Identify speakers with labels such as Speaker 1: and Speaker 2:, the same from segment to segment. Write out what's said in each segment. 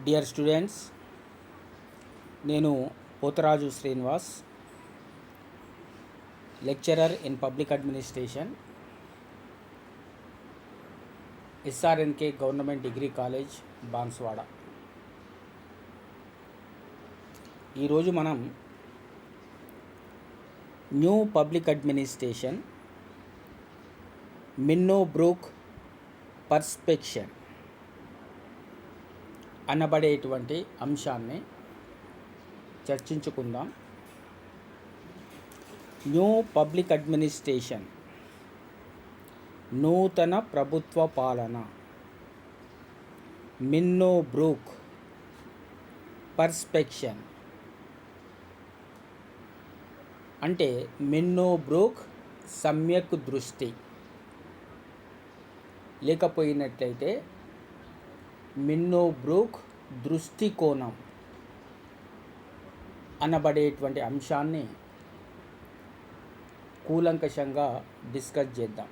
Speaker 1: Dear students, నేను Pothuraju Srinivas, lecturer in public administration, SRNK government degree college, Banswada. ఈరోజు మనం new public administration Minnowbrook perspective అనబడేటువంటి అంశాన్ని చర్చించుకుందాం. న్యూ పబ్లిక్ అడ్మినిస్ట్రేషన్, నూతన ప్రభుత్వ పాలన, మిన్నోబ్రూక్ పర్స్పెక్షన్ అంటే మిన్నోబ్రూక్ సమ్యక్ దృష్టి, లేకపోయినట్లయితే మిన్నోబ్రూక్ దృష్టికోణం అనబడేటువంటి అంశాన్ని కూలంకషంగా డిస్కస్ చేద్దాం.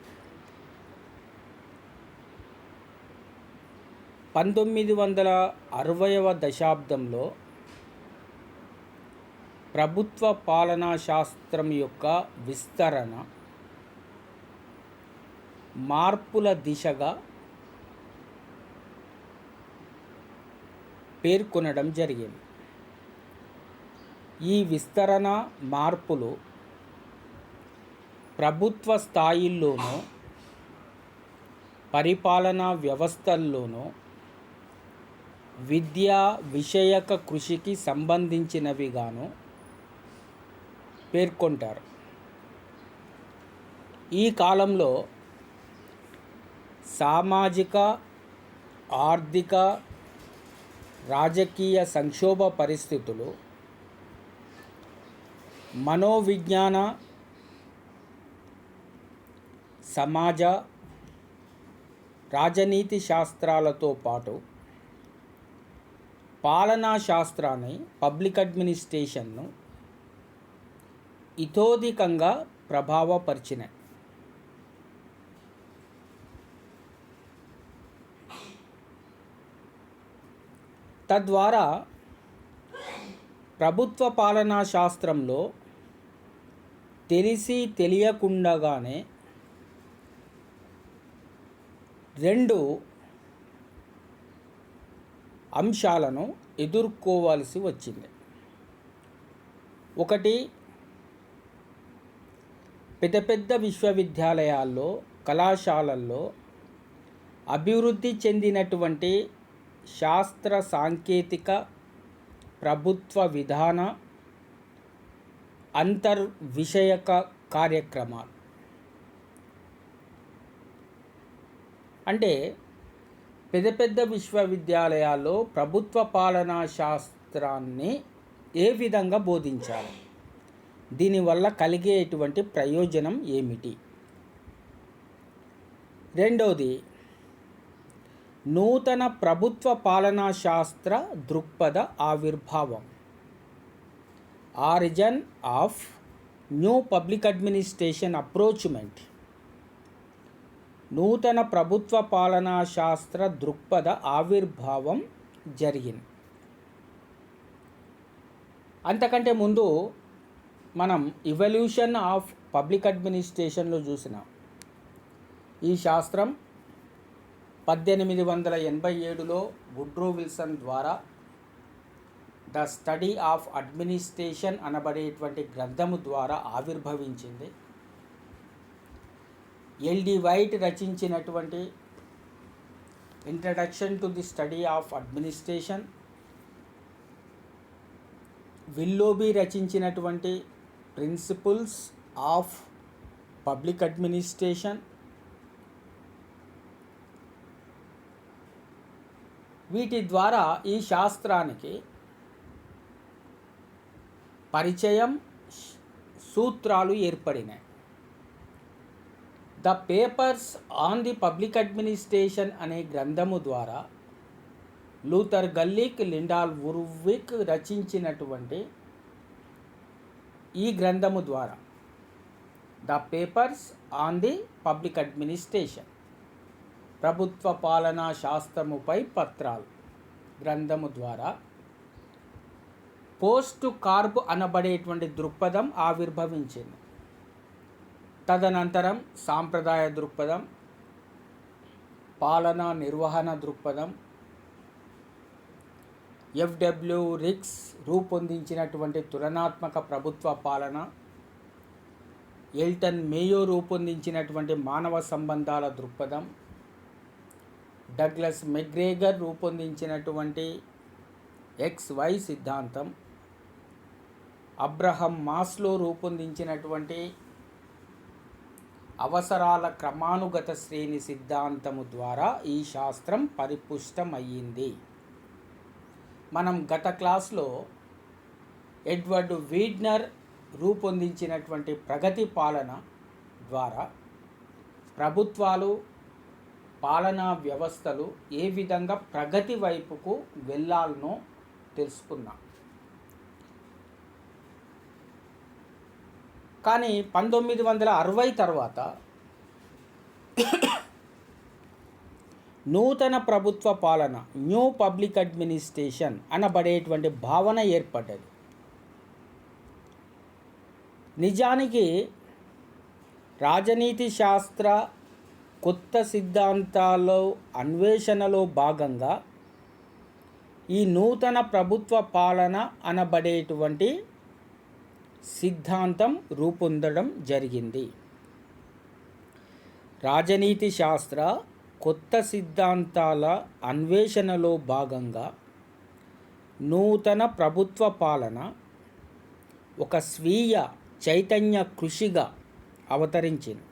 Speaker 1: 1960వ దశాబ్దంలో ప్రభుత్వ పాలనా శాస్త్రం యొక్క విస్తరణ మార్పుల దిశగా పేర్కొనడం జరిగింది. ఈ విస్తరణ మార్పులు ప్రభుత్వ స్థాయిల్లోనూ పరిపాలనా వ్యవస్థల్లోనూ విద్యా విషయక కృషికి సంబంధించినవిగాను పేర్కొంటారు. ఈ కాలంలో సామాజిక, ఆర్థిక, రాజకీయ సంక్షోభ పరిస్థితులు మనోవిజ్ఞాన, సమాజ, రాజనీతి శాస్త్రాలతో పాటు పాలనా శాస్త్రాన్ని, పబ్లిక్ అడ్మినిస్ట్రేషన్ను ఇతోధికంగా ప్రభావపరిచినాయి. తద్వారా ప్రభుత్వ పాలనా శాస్త్రంలో తెలిసి తెలియకుండానే రెండు అంశాలను ఎదుర్కోవాల్సి వచ్చింది. ఒకటి, పెద్ద పెద్ద విశ్వవిద్యాలయాల్లో, కళాశాలల్లో అభివృద్ధి చెందినటువంటి శాస్త్ర సాంకేతిక ప్రభుత్వ విధాన అంతర్విషయక కార్యక్రమాలు. అంటే పెద్ద పెద్ద విశ్వవిద్యాలయాల్లో ప్రభుత్వ పాలనా శాస్త్రాన్ని ఏ విధంగా బోధించాలి, దీనివల్ల కలిగేటువంటి ప్రయోజనం ఏమిటి. రెండవది, నూతన ప్రభుత్వ పాలనా శాస్త్ర దృక్పథ ఆవిర్భావం, origin of new public administration approachment. నూతన ప్రభుత్వ పాలనా శాస్త్ర దృక్పథ ఆవిర్భావం జరిగింది. అంతకంటే ముందు మనం ఇవల్యూషన్ ఆఫ్ పబ్లిక్ అడ్మినిస్ట్రేషన్లో చూసినాం. ఈ శాస్త్రం 1887లో వుడ్రో విల్సన్ ద్వారా ద స్టడీ ఆఫ్ అడ్మినిస్ట్రేషన్ అనబడేటువంటి గ్రంథము ద్వారా ఆవిర్భవించింది. ఎల్డి వైట్ రచించినటువంటి introduction to the study of administration, Willoughby రచించినటువంటి ప్రిన్సిపల్స్ ఆఫ్ పబ్లిక్ అడ్మినిస్ట్రేషన్, వీటి ద్వారా ఈ శాస్త్రానికి పరిచయం, సూత్రాలు ఏర్పడినాయి. The papers on the public administration అనే గ్రంథము ద్వారా లూథర్ గల్లిక్, లిండాల్ వుర్విక్ రచించినటువంటి ఈ గ్రంథము ద్వారా the papers on the public administration ప్రభుత్వ పాలనా శాస్త్రముపై పత్రాలు గ్రంథము ద్వారా పోస్ట్ కార్బ్ అనబడేటువంటి దృక్పథం ఆవిర్భవించింది. తదనంతరం సాంప్రదాయ దృక్పథం, పాలనా నిర్వహణ దృక్పథం, ఎఫ్డబ్ల్యూ రిక్స్ రూపొందించినటువంటి తులనాత్మక ప్రభుత్వ పాలన, ఎల్టన్ మేయో రూపొందించినటువంటి మానవ సంబంధాల దృక్పథం, డగ్లస్ మెగ్రేగర్ రూపొందించినటువంటి XY సిద్ధాంతం, అబ్రహం మాస్లో రూపొందించినటువంటి అవసరాల క్రమానుగత శ్రేణి సిద్ధాంతము ద్వారా ఈ శాస్త్రం పరిపుష్టమయ్యింది. మనం గత క్లాస్లో ఎడ్వర్డ్ వీడ్నర్ రూపొందించినటువంటి ప్రగతి పాలన ద్వారా ప్రభుత్వాలు, పాలనా వ్యవస్థలు ఏ విధంగా ప్రగతి వైపుకు వెళ్ళాలనో తెలుసుకున్నాం. కానీ 1960 తర్వాత నూతన ప్రభుత్వ పాలన, న్యూ పబ్లిక్ అడ్మినిస్ట్రేషన్ అనబడేటువంటి భావన ఏర్పడ్డది. నిజానికి రాజనీతి శాస్త్ర కొత్త సిద్ధాంతాల అన్వేషణలో భాగంగా ఈ నూతన ప్రభుత్వ పాలన అనబడేటువంటి సిద్ధాంతం రూపొందడం జరిగింది. రాజనీతి శాస్త్ర కొత్త సిద్ధాంతాల అన్వేషణలో భాగంగా నూతన ప్రభుత్వ పాలన ఒక స్వీయ చైతన్య కృషిగా అవతరించింది.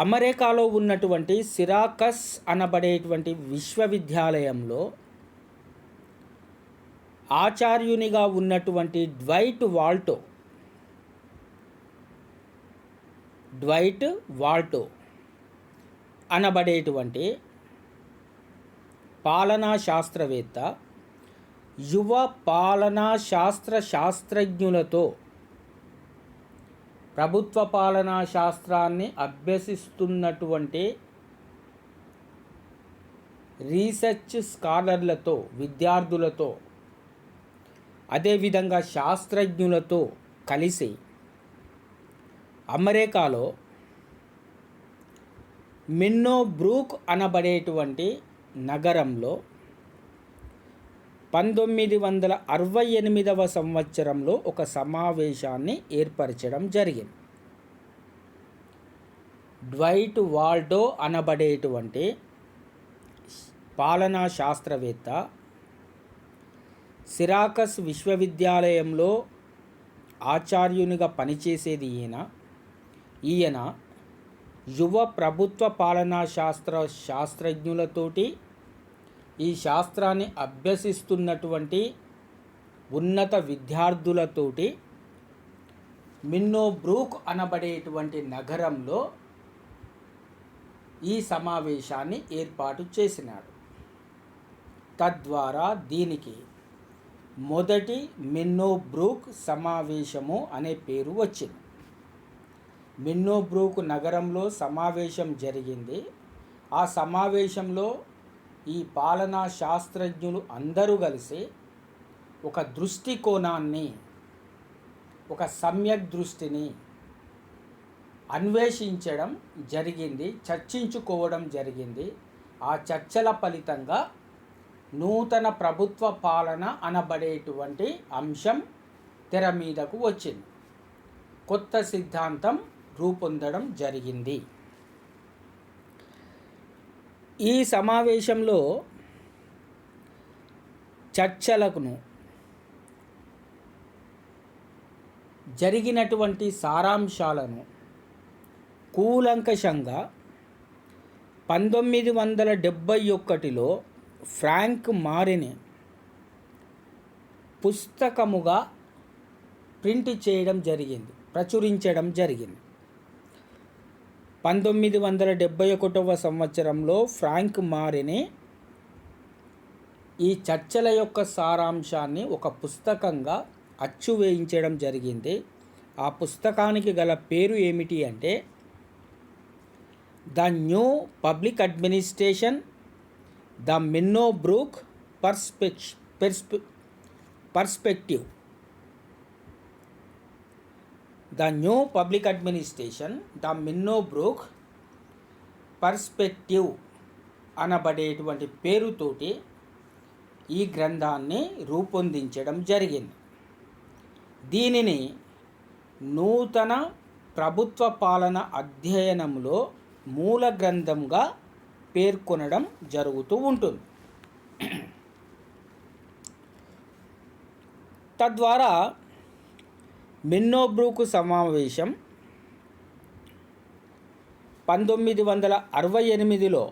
Speaker 1: అమెరికాలో ఉన్నటువంటి సిరాకస్ అనబడేటువంటి విశ్వవిద్యాలయంలో ఆచార్యునిగా ఉన్నటువంటి డ్వైట్ వాల్టో అనబడేటువంటి పాలనా శాస్త్రవేత్త యువ పాలనా శాస్త్రజ్ఞులతో ప్రభుత్వ పాలనా శాస్త్రాన్ని అభ్యసిస్తున్నటువంటి రీసెర్చ్ స్కాలర్లతో, విద్యార్థులతో, అదేవిధంగా శాస్త్రజ్ఞులతో కలిసి అమెరికాలో మిన్నోబ్రూక్ అనబడేటువంటి నగరంలో 1968 సంవత్సరంలో ఒక సమావేశాన్ని ఏర్పరచడం జరిగింది. డ్వైట్ వాల్డో అనబడేటువంటి పాలనా శాస్త్రవేత్త సిరాకస్ విశ్వవిద్యాలయంలో ఆచార్యునిగా పనిచేసేది ఈయన యువ ప్రభుత్వ పాలనా శాస్త్రజ్ఞులతోటి ఈ శాస్త్రాన్ని అభ్యసిస్తున్నటువంటి ఉన్నత విద్యార్థులతోటి మిన్నోబ్రూక్ అనబడేటువంటి నగరంలో ఈ సమావేశాన్ని ఏర్పాటు చేసినాడు. తద్వారా దీనికి మొదటి మిన్నోబ్రూక్ సమావేశము అనే పేరు వచ్చింది. మిన్నోబ్రూక్ నగరంలో సమావేశం జరిగింది. ఆ సమావేశంలో ఈ పాలనా శాస్త్రజ్ఞులు అందరూ కలిసి ఒక దృష్టికోణాన్ని, ఒక సమ్యక్ దృష్టిని అన్వేషించడం జరిగింది, చర్చించుకోవడం జరిగింది. ఆ చర్చల ఫలితంగా నూతన ప్రభుత్వ పాలన అనబడేటువంటి అంశం తెర మీదకు వచ్చింది. కొత్త సిద్ధాంతం రూపొందడం జరిగింది. ఈ సమావేశంలో చర్చలకు జరిగినటువంటి సారాంశాలను కూలంకషంగా 1971లో ఫ్రాంక్ మారిని పుస్తకముగా ప్రింట్ చేయడం జరిగింది, ప్రచురించడం జరిగింది. 1971 సంవత్సరంలో ఫ్రాంక్ మారిని ఈ చర్చల యొక్క సారాంశాన్ని ఒక పుస్తకంగా అచ్చు వేయించడం జరిగింది. ఆ పుస్తకానికి గల పేరు ఏమిటి అంటే the new public administration the Minnowbrook perspective. The new public administration, the Minnowbrook perspective అనబడేటువంటి పేరుతోటి ఈ గ్రంథాన్ని రూపొందించడం జరిగింది. దీనిని నూతన ప్రభుత్వ పాలన అధ్యయనంలో మూల గ్రంథంగా పేర్కొనడం జరుగుతూ ఉంటుంది. తద్వారా మిన్నో బ్రూక్ సమావేశం 1968లో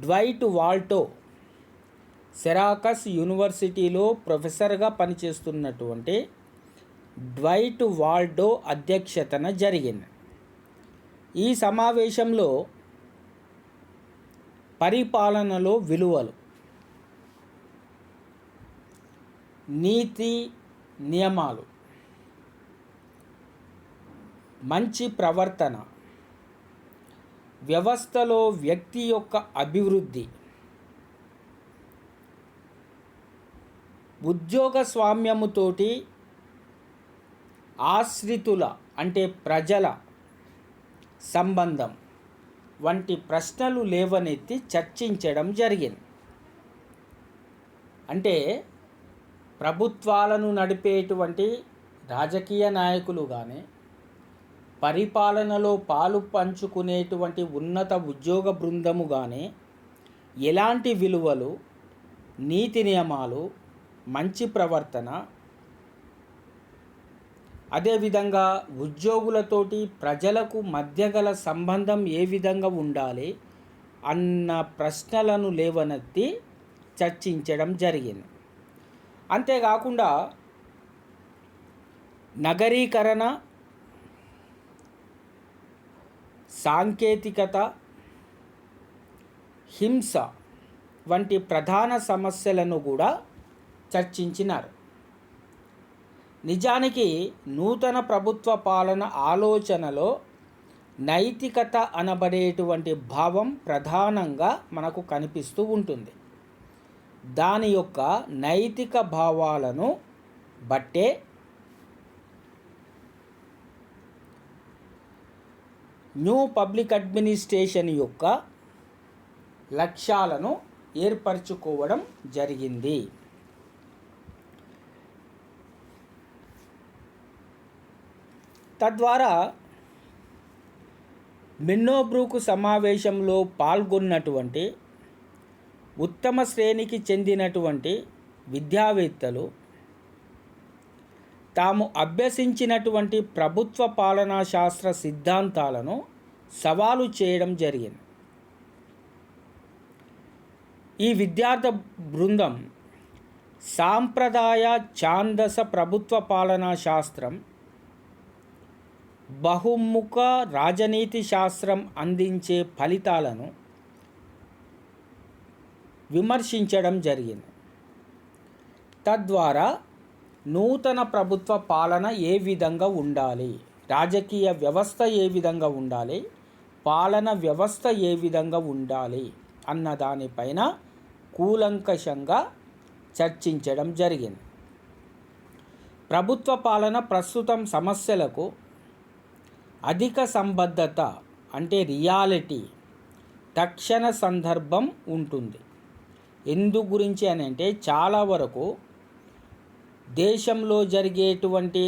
Speaker 1: డ్వైట్ వాల్టో సెరాకస్ యూనివర్సిటీలో ప్రొఫెసర్గా పనిచేస్తున్నటువంటి డ్వైట్ వాల్డో అధ్యక్షతన జరిగింది. ఈ సమావేశంలో పరిపాలనలో విలువలు, నీతి నియమాలు, మంచి ప్రవర్తన, వ్యవస్థలో వ్యక్తి యొక్క అభివృద్ధి, ఉద్యోగ స్వామ్యముతోటి ఆశ్రితుల అంటే ప్రజల సంబంధం వంటి ప్రశ్నలు లేవనెత్తి చర్చించడం జరిగింది. అంటే ప్రభుత్వాలను నడిపేటువంటి రాజకీయ నాయకులు కానీ, పరిపాలనలో పాలు పంచుకునేటువంటి ఉన్నత ఉద్యోగ బృందము కానీ ఎలాంటి విలువలు, నీతి నియమాలు, మంచి ప్రవర్తన, అదేవిధంగా ఉద్యోగులతోటి ప్రజలకు మధ్య గల సంబంధం ఏ విధంగా ఉండాలి అన్న ప్రశ్నలను లేవనెత్తి చర్చించడం జరిగింది. అంతేకాకుండా నగరీకరణ, సాంకేతికత, హింస వంటి ప్రధాన సమస్యలను కూడా చర్చించినారు. నిజానికి నూతన ప్రభుత్వ పాలన ఆలోచనలో నైతికత అనబడేటువంటి భావం ప్రధానంగా మనకు కనిపిస్తూ ఉంటుంది. దాని యొక్క నైతిక భావాలను బట్టే న్యూ పబ్లిక్ అడ్మినిస్ట్రేషన్ యొక్క లక్ష్యాలను ఏర్పరచుకోవడం జరిగింది. తద్వారా మిన్నో బ్రూక్ సమావేశంలో పాల్గొన్నటువంటి ఉత్తమ శ్రేణికి చెందినటువంటి విద్యావేత్తలు తాము అభ్యసించినటువంటి ప్రభుత్వ పాలనా శాస్త్ర సిద్ధాంతాలను సవాలు చేయడం జరిగింది. ఈ విద్యార్థి బృందం సాంప్రదాయ ఛాందస ప్రభుత్వ పాలనా శాస్త్రం, బహుముఖ రాజనీతి శాస్త్రం అందించే ఫలితాలను విమర్శించడం జరిగింది. తద్వారా నూతన ప్రభుత్వ పాలన ఏ విధంగా ఉండాలి, రాజకీయ వ్యవస్థ ఏ విధంగా ఉండాలి, పాలన వ్యవస్థ ఏ విధంగా ఉండాలి అన్న దానిపైన కూలంకషంగా చర్చించడం జరిగింది. ప్రభుత్వ పాలన ప్రస్తుతం సమస్యలకు అధిక సంబద్ధత అంటే రియాలిటీ, తక్షణ సందర్భం ఉంటుంది. ఎందు గురించి అని అంటే చాలా వరకు దేశంలో జరిగేటువంటి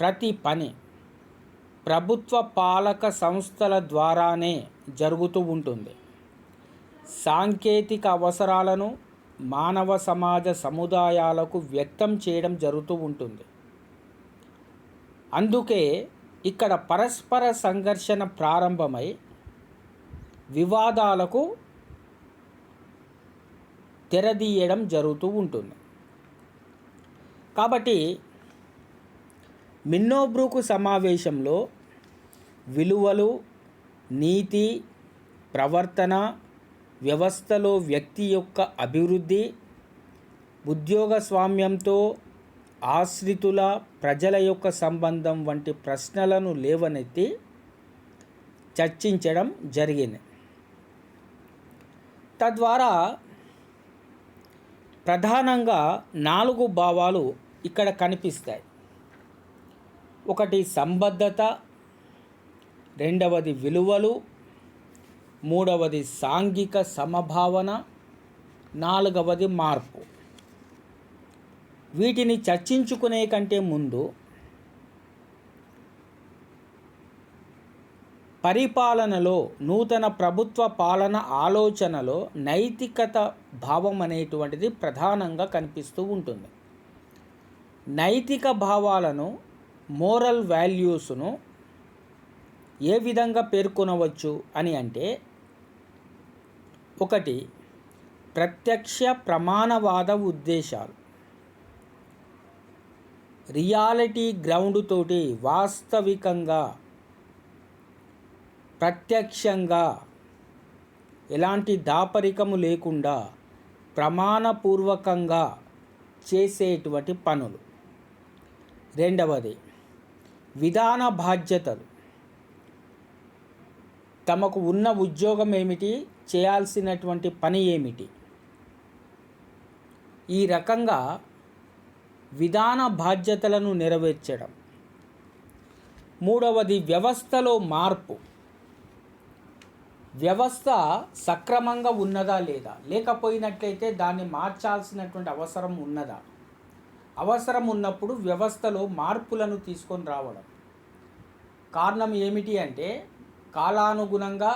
Speaker 1: ప్రతి పని ప్రభుత్వ పాలక సంస్థల ద్వారానే జరుగుతూ ఉంటుంది. సాంకేతిక అవసరాలను మానవ సమాజ సముదాయాలకు వ్యక్తం చేయడం జరుగుతూ ఉంటుంది. అందుకే ఇక్కడ పరస్పర సంఘర్షణ ప్రారంభమై వివాదాలకు తెరదీయడం జరుగుతూ ఉంటుంది. కాబట్టి మిన్నో బ్రూక్ సమావేశంలో విలువలు, నీతి, ప్రవర్తన, వ్యవస్థలో వ్యక్తి యొక్క అభివృద్ధి, ఉద్యోగ స్వామ్యంతో ఆశ్రితుల ప్రజల యొక్క సంబంధం వంటి ప్రశ్నలను లేవనెత్తి చర్చించడం జరిగింది. తద్వారా ప్రధానంగా 4 భావాలు ఇక్కడ కనిపిస్తాయి. ఒకటి సంబద్ధత, రెండవది విలువలు, మూడవది సాంఘిక సమభావన, నాలుగవది మార్పు. వీటిని చర్చించుకునే కంటే ముందు పరిపాలనలో, నూతన ప్రభుత్వ పాలన ఆలోచనలో నైతికత భావం అనేటువంటిది ప్రధానంగా కనిపిస్తూ ఉంటుంది. నైతిక భావాలను, మోరల్ వాల్యూస్ను ఏ విధంగా పేర్కొనవచ్చు అని అంటే, ఒకటి ప్రత్యక్ష ప్రమాణవాద ఉద్దేశాలు, రియాలిటీ గ్రౌండ్ తోటి వాస్తవికంగా ప్రత్యక్షంగా ఎలాంటి దాపరికము లేకుండా ప్రమాణపూర్వకంగా చేసేటువంటి పనులు. రెండవది విధాన బాధ్యతలు, తమకు ఉన్న ఉద్యోగం ఏమిటి, చేయాల్సినటువంటి పని ఏమిటి, ఈ రకంగా విధాన బాధ్యతలను నెరవేర్చడం. మూడవది వ్యవస్థలో మార్పు, వ్యవస్థ సక్రమంగా ఉన్నదా లేదా, లేకపోయినట్లయితే దాన్ని మార్చాల్సినటువంటి అవసరం ఉన్నదా, అవసరం ఉన్నప్పుడు వ్యవస్థలో మార్పులను తీసుకొని రావడం. కారణం ఏమిటి అంటే, కాలానుగుణంగా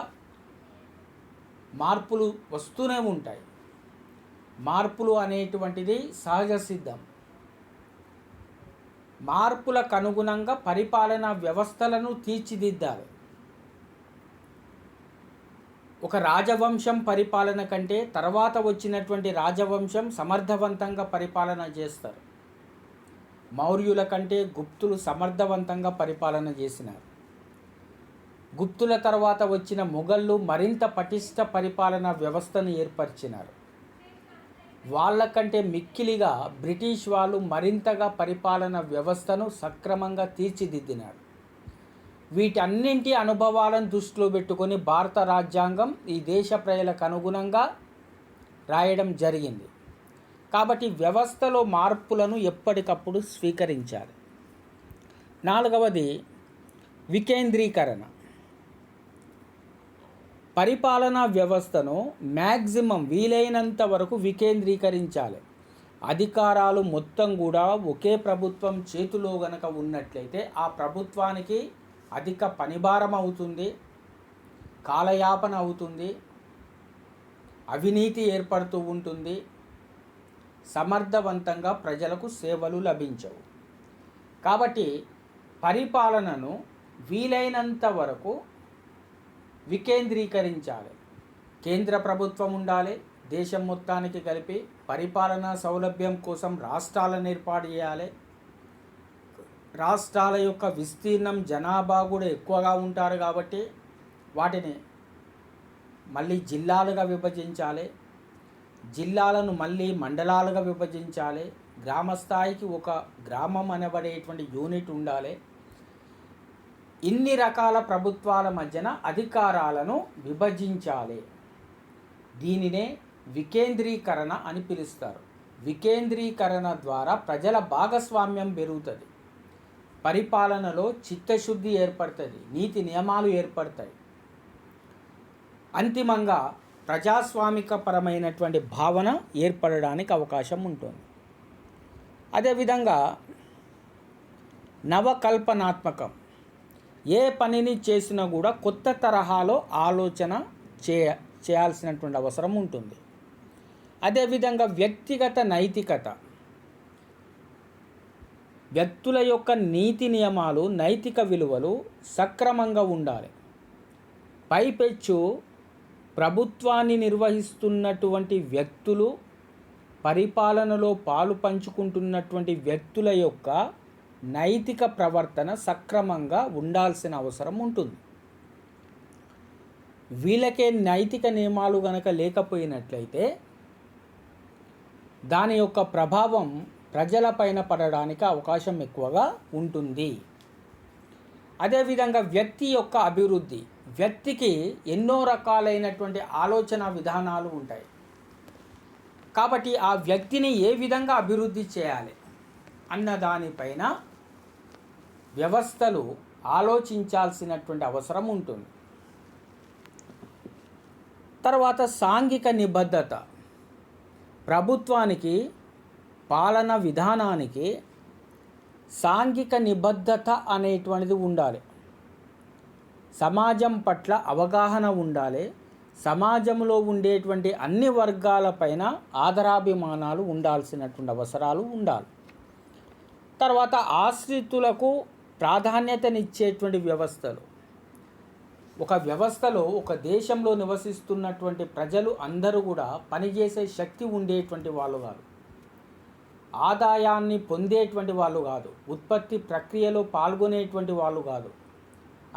Speaker 1: మార్పులు వస్తూనే ఉంటాయి. మార్పులు అనేటువంటిది సహజ సిద్ధం. మార్పులకు అనుగుణంగా పరిపాలనా వ్యవస్థలను తీర్చిదిద్దాలి. ఒక రాజవంశం పరిపాలన కంటే తర్వాత వచ్చినటువంటి రాజవంశం సమర్థవంతంగా పరిపాలన చేస్తారు. మౌర్యుల కంటే గుప్తులు సమర్థవంతంగా పరిపాలన చేసినారు. గుప్తుల తర్వాత వచ్చిన మొఘళ్ళు మరింత పటిష్ట పరిపాలనా వ్యవస్థను ఏర్పరిచినారు. వాళ్ళకంటే మిక్కిలిగా బ్రిటిష్ వాళ్ళు మరింతగా పరిపాలన వ్యవస్థను సక్రమంగా తీర్చిదిద్దినారు. వీటన్నింటి అనుభవాలను దృష్టిలో పెట్టుకొని భారత రాజ్యాంగం ఈ దేశ ప్రజలకు అనుగుణంగా రాయడం జరిగింది. కాబట్టి వ్యవస్థలో మార్పులను ఎప్పటికప్పుడు స్వీకరించాలి. నాలుగవది వికేంద్రీకరణ. పరిపాలనా వ్యవస్థను మ్యాక్సిమం వీలైనంత వరకు వికేంద్రీకరించాలి. అధికారాలు మొత్తం కూడా ఒకే ప్రభుత్వం చేతిలో గనక ఉన్నట్లయితే ఆ ప్రభుత్వానికి అధిక పనిభారం అవుతుంది, కాలయాపన అవుతుంది, అవినీతి ఏర్పడుతూ ఉంటుంది, సమర్థవంతంగా ప్రజలకు సేవలు లభించవు. కాబట్టి పరిపాలనను వీలైనంత వరకు వికేంద్రీకరించాలి. కేంద్ర ప్రభుత్వం ఉండాలి, దేశం మొత్తానికి కలిపి పరిపాలనా సౌలభ్యం కోసం రాష్ట్రాలను ఏర్పాటు చేయాలి. రాష్ట్రాల యొక్క విస్తీర్ణం, జనాభా కూడా ఎక్కువగా ఉంటారు కాబట్టి వాటిని మళ్ళీ జిల్లాలుగా విభజించాలి. జిల్లాలను మళ్ళీ మండలాలుగా విభజించాలి. గ్రామ స్థాయికి ఒక గ్రామం అనబడేటువంటి యూనిట్ ఉండాలి. ఇన్ని రకాల ప్రభుత్వాల మధ్యన అధికారాలను విభజించాలి. దీనినే వికేంద్రీకరణ అని పిలుస్తారు. వికేంద్రీకరణ ద్వారా ప్రజల భాగస్వామ్యం పెరుగుతుంది, పరిపాలనలో చిత్తశుద్ధి ఏర్పడుతుంది, నీతి నియమాలు ఏర్పడతాయి. అంతిమంగా ప్రజాస్వామికపరమైనటువంటి భావన ఏర్పడడానికి అవకాశం ఉంటుంది. అదేవిధంగా నవకల్పనాత్మకం. ఏ పనిని చేసినా కూడా కొత్త తరహాలో ఆలోచన చేయాల్సినటువంటి అవసరం ఉంటుంది. అదేవిధంగా వ్యక్తిగత నైతికత. వ్యక్తుల యొక్క నీతి నియమాలు, నైతిక విలువలు సక్రమంగా ఉండాలి. పైపెచ్చు ప్రభుత్వాన్ని నిర్వహిస్తున్నటువంటి వ్యక్తులు, పరిపాలనలో పాలు పంచుకుంటున్నటువంటి వ్యక్తుల యొక్క నైతిక ప్రవర్తన సక్రమంగా ఉండాల్సిన అవసరం ఉంటుంది. వీళ్ళకే నైతిక నియమాలు గనక లేకపోయినట్లయితే దాని యొక్క ప్రభావం ప్రజలపైన పడడానికి అవకాశం ఎక్కువగా ఉంటుంది. అదేవిధంగా వ్యక్తి యొక్క అభివృద్ధి. వ్యక్తికి ఎన్నో రకాలైనటువంటి ఆలోచన విధానాలు ఉంటాయి. కాబట్టి ఆ వ్యక్తిని ఏ విధంగా అభివృద్ధి చేయాలి అన్న దానిపైన వ్యవస్థలు ఆలోచించాల్సినటువంటి అవసరం ఉంటుంది. తర్వాత సాంఘిక నిబద్ధత. ప్రభుత్వానికి, పాలన విధానానికి సాంఘిక నిబద్ధత అనేటువంటిది ఉండాలి. సమాజం పట్ల అవగాహన ఉండాలి. సమాజంలో ఉండేటువంటి అన్ని వర్గాలపైన ఆదరాభిమానాలు ఉండాల్సినటువంటి అవసరాలు ఉండాలి. తర్వాత ఆశ్రితులకు ప్రాధాన్యతనిచ్చేటువంటి వ్యవస్థలు. ఒక వ్యవస్థలో, ఒక దేశంలో నివసిస్తున్నటువంటి ప్రజలు అందరూ కూడా పనిచేసే శక్తి ఉండేటువంటి వాళ్ళు కాదు, ఆదాయాన్ని పొందేటువంటి వాళ్ళు కాదు, ఉత్పత్తి ప్రక్రియలో పాల్గొనేటువంటి వాళ్ళు కాదు.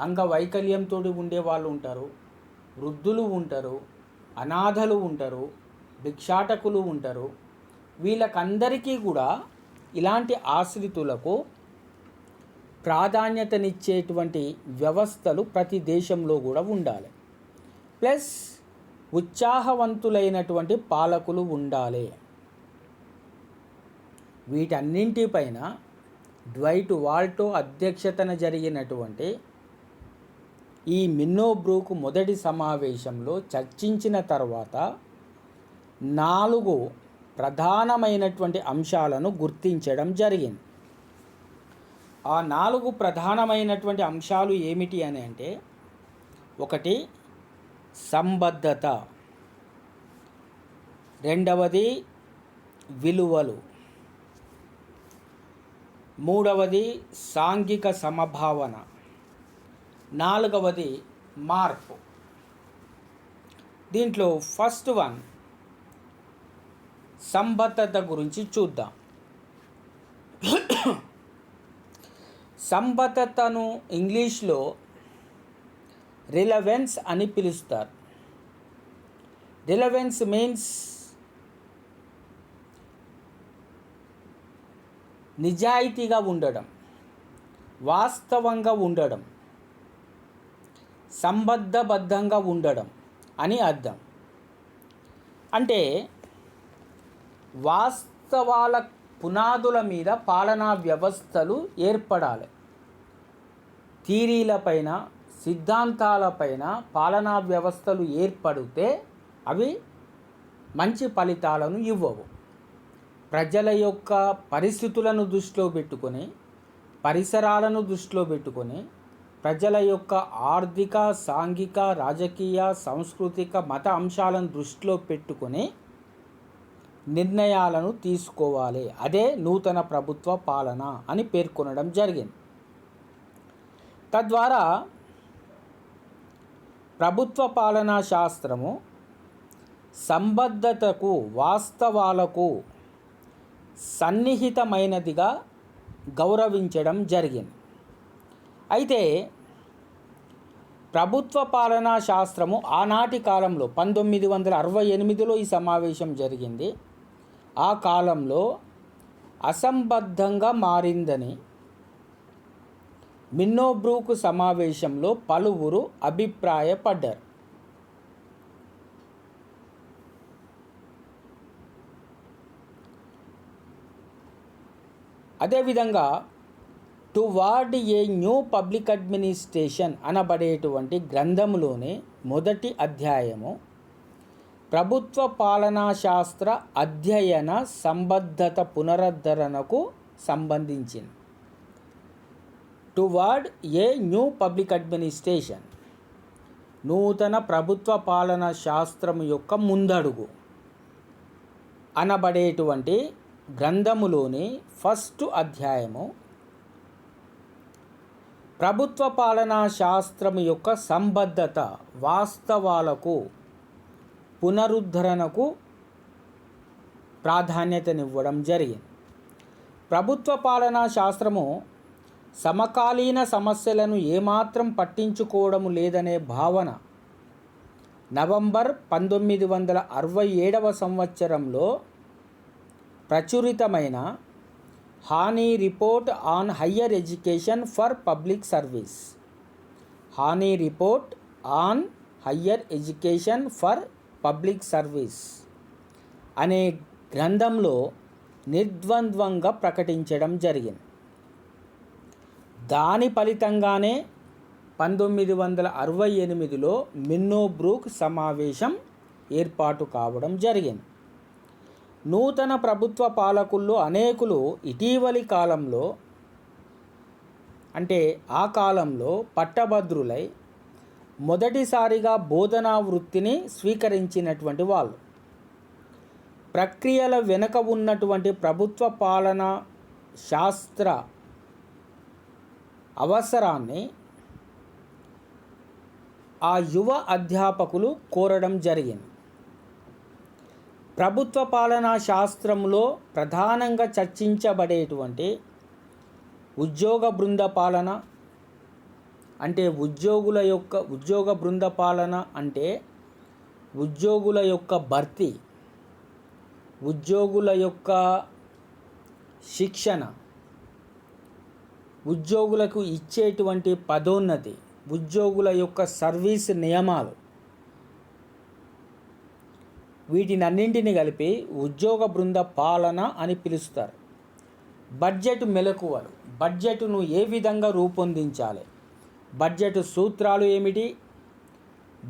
Speaker 1: అంగవైకల్యంతో ఉండే వాళ్ళు ఉంటారు, వృద్ధులు ఉంటారు, అనాథలు ఉంటారు, భిక్షాటకులు ఉంటారు. వీళ్ళకందరికీ కూడా ఇలాంటి ఆశ్రితులకు ప్రాధాన్యతనిచ్చేటువంటి వ్యవస్థలు ప్రతి దేశంలో కూడా ఉండాలి. ప్లస్ ఉత్సాహవంతులైనటువంటి పాలకులు ఉండాలి. వీటన్నింటిపైన డ్వైట్ వాల్టో అధ్యక్షతన జరిగినటువంటి ఈ మిన్నోబ్రూక్ మొదటి సమావేశంలో చర్చించిన తర్వాత 4 ప్రధానమైనటువంటి అంశాలను గుర్తించడం జరిగింది. ఆ 4 ప్రధానమైనటువంటి అంశాలు ఏమిటి అని అంటే, 1 సంబద్ధత, 2వది విలువలు, 3వది సాంఘిక సమభావన, 4వది మార్పు. దీంట్లో ఫస్ట్ వన్ సంబద్ధత గురించి చూద్దాం. సంబద్ధతను ఇంగ్లీష్లో రిలవెన్స్ అని పిలుస్తారు. రిలవెన్స్ మీన్స్ నిజాయితీగా ఉండడం, వాస్తవంగా ఉండడం, సంబద్ధబద్ధంగా ఉండడం అని అర్థం. అంటే వాస్తవాల పునాదుల మీద పాలనా వ్యవస్థలు ఏర్పడాలి. థీరీలపైన, సిద్ధాంతాలపైన పాలనా వ్యవస్థలు ఏర్పడితే అవి మంచి ఫలితాలను ఇవ్వవు. ప్రజల యొక్క పరిస్థితులను దృష్టిలో పెట్టుకొని, పరిసరాలను దృష్టిలో పెట్టుకొని, ప్రజల యొక్క ఆర్థిక, సాంఘిక, రాజకీయ, సాంస్కృతిక, మత అంశాలను దృష్టిలో పెట్టుకొని నిర్ణయాలను తీసుకోవాలి. అదే నూతన ప్రభుత్వ పాలన అని పేర్కొనడం జరిగింది. తద్వారా ప్రభుత్వ పాలనా శాస్త్రము సంబద్ధతకు, వాస్తవాలకు సన్నిహితమైనదిగా గౌరవించడం జరిగింది. అయితే ప్రభుత్వ పాలనా శాస్త్రము ఆనాటి కాలంలో 1968లో ఈ సమావేశం జరిగింది. ఆ కాలంలో అసంబద్ధంగా మారిందని మిన్నోబ్రూక్ సమావేశంలో పలువురు అభిప్రాయపడ్డారు. అదేవిధంగా toward a new public administration అనబడేటువంటి గ్రంథంలోని మొదటి అధ్యాయము ప్రభుత్వ పాలనా శాస్త్ర అధ్యయన సంబద్ధత పునరుద్ధరణకు సంబంధించింది. Toward a new public administration, నూతన ప్రభుత్వ పాలనా శాస్త్రం యొక్క ముందడుగు అనబడేటువంటి గ్రంథములోని ఫస్ట్ అధ్యాయము ప్రభుత్వ పాలనా శాస్త్రం యొక్క సంబద్ధత, వాస్తవాలకు పునరుద్ధరణకు ప్రాధాన్యతనివ్వడం జరిగింది. ప్రభుత్వ పాలనా శాస్త్రము సమకాలీన సమస్యలను ఏమాత్రం పట్టించుకోవడం లేదనే భావన నవంబర్ 1967 సంవత్సరంలో ప్రచురితమైన Honey report on higher education for public service, Honey report on higher education for public service అనే గ్రంథంలో నిర్ద్వంద్వంగా ప్రకటించడం జరిగింది. దాని ఫలితంగానే 1968లో మిన్నోబ్రూక్ సమావేశం ఏర్పాటు కావడం జరిగింది. నూతన ప్రభుత్వ పాలకుల్లో అనేకులు ఇటీవలి కాలంలో అంటే ఆ కాలంలో పట్టభద్రులై మొదటిసారిగా బోధనా వృత్తిని స్వీకరించినటువంటి వాళ్ళు. ప్రక్రియల వెనుక ఉన్నటువంటి ప్రభుత్వ పాలనా శాస్త్ర అవసరాన్ని ఆ యువ అధ్యాపకులు కోరడం జరిగింది. ప్రభుత్వ పాలనా శాస్త్రంలో ప్రధానంగా చర్చించబడేటువంటి ఉద్యోగ బృంద పాలన అంటే ఉద్యోగ బృంద పాలన అంటే ఉద్యోగుల యొక్క భర్తీ, ఉద్యోగుల యొక్క శిక్షణ, ఉద్యోగులకు ఇచ్చేటువంటి పదోన్నతి, ఉద్యోగుల యొక్క సర్వీస్ నియమాలు, వీటినన్నింటిని కలిపి ఉద్యోగ బృంద పాలన అని పిలుస్తారు. బడ్జెట్ మెలకువలు, బడ్జెట్ను ఏ విధంగా రూపొందించాలి, బడ్జెట్ సూత్రాలు ఏమిటి,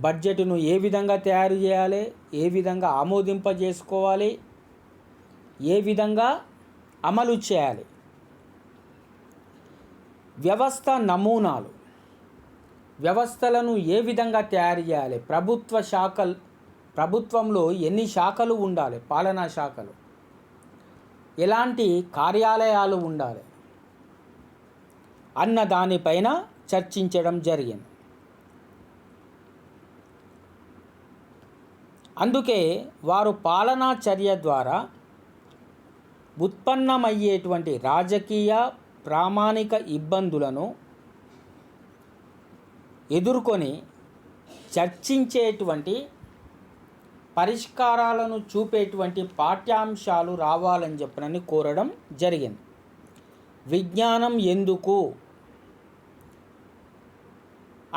Speaker 1: బడ్జెట్ను ఏ విధంగా తయారు చేయాలి, ఏ విధంగా ఆమోదింపజేసుకోవాలి, ఏ విధంగా అమలు చేయాలి, వ్యవస్థ నమూనాలు, వ్యవస్థలను ఏ విధంగా తయారు చేయాలి, ప్రభుత్వంలో ఎన్ని శాఖలు ఉండాలి, పాలనా శాఖలు, ఎలాంటి కార్యాలయాలు ఉండాలి అన్న దానిపైన చర్చించడం జరిగింది. అందుకే వారు పాలనా చర్య ద్వారా ఉత్పన్నమయ్యేటువంటి రాజకీయ ప్రామాణిక ఇబ్బందులను ఎదుర్కొని చర్చించేటువంటి పరిష్కారాలను చూపేటువంటి పాఠ్యాంశాలు రావాలని చెప్పనని కోరడం జరిగింది. విజ్ఞానం ఎందుకు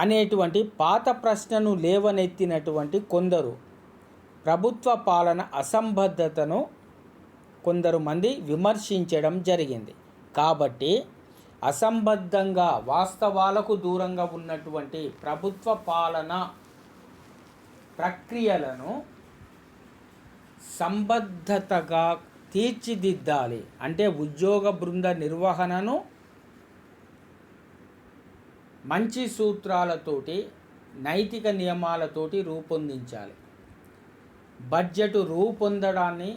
Speaker 1: అనేటువంటి పాత ప్రశ్నను లేవనెత్తినటువంటి కొందరు ప్రభుత్వ పాలన అసంబద్ధతను కొందరు మంది విమర్శించడం జరిగింది. కాబట్టి అసంబద్ధంగా వాస్తవాలకు దూరంగా ఉన్నటువంటి ప్రభుత్వ పాలన ప్రక్రియలను సంబద్ధతగా తీర్చిదిద్దాలి. అంటే ఉద్యోగ బృంద నిర్వహణను మంచి సూత్రాలతోటి, నైతిక నియమాలతోటి రూపొందించాలి. బడ్జెట్ రూపొందడాన్ని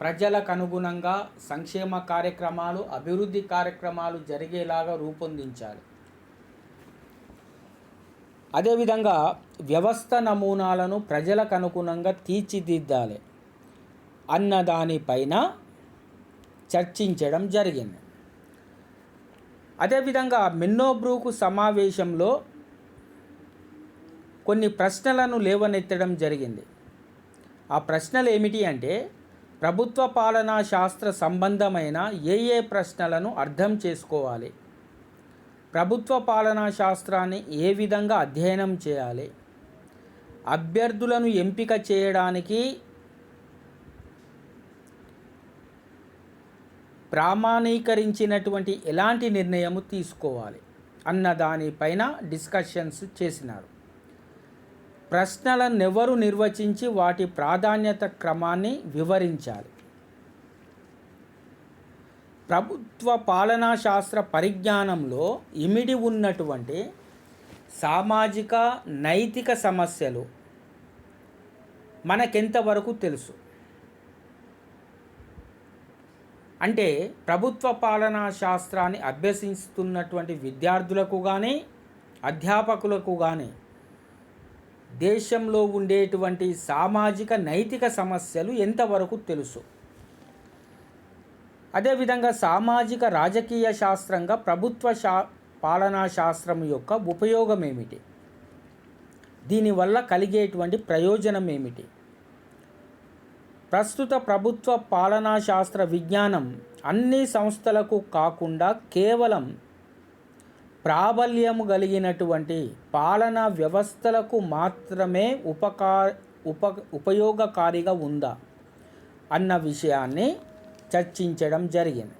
Speaker 1: ప్రజలకు అనుగుణంగా సంక్షేమ కార్యక్రమాలు, అభివృద్ధి కార్యక్రమాలు జరిగేలాగా రూపొందించాలి. అదేవిధంగా వ్యవస్థ నమూనాలను ప్రజలకు అనుగుణంగా తీర్చిదిద్దాలి అన్న దానిపైన చర్చించడం జరిగింది. అదేవిధంగా మిన్నోబ్రూక్ సమావేశంలో కొన్ని ప్రశ్నలను లేవనెత్తడం జరిగింది. ఆ ప్రశ్నలు ఏమిటి అంటే, ప్రభుత్వ పాలనా శాస్త్ర సంబంధమైన ఏ ప్రశ్నలను అర్థం చేసుకోవాలి, ప్రభుత్వ పాలనా శాస్త్రాన్ని ఏ విధంగా అధ్యయనం చేయాలి, అభ్యర్థులను ఎంపిక చేయడానికి ప్రామాణీకరించినటువంటి ఎలాంటి నిర్ణయం తీసుకోవాలి అన్న దానిపైన డిస్కషన్స్ చేసినారు. ప్రశ్నలను ఎవరు నిర్వచించి వాటి ప్రాధాన్యత క్రమాన్ని వివరించాలి. ప్రభుత్వ పాలనా శాస్త్ర పరిజ్ఞానంలో ఇమిడి ఉన్నటువంటి సామాజిక నైతిక సమస్యలు మనకెంతవరకు తెలుసు? అంటే ప్రభుత్వ పాలనా శాస్త్రాన్ని అభ్యసిస్తున్నటువంటి విద్యార్థులకు కానీ, అధ్యాపకులకు కానీ దేశంలో ఉండేటువంటి సామాజిక నైతిక సమస్యలు ఎంతవరకు తెలుసు? అదేవిధంగా సామాజిక రాజకీయ శాస్త్రంగా ప్రభుత్వ పాలనా శాస్త్రం యొక్క ఉపయోగం ఏమిటి, దీనివల్ల కలిగేటువంటి ప్రయోజనం ఏమిటి? ప్రస్తుత ప్రభుత్వ పాలనా శాస్త్ర విజ్ఞానం అన్ని సంస్థలకు కాకుండా కేవలం ప్రాబల్యము కలిగినటువంటి పాలనా వ్యవస్థలకు మాత్రమే ఉపయోగకారిగా ఉందా అన్న విషయాన్ని చర్చించడం జరిగింది.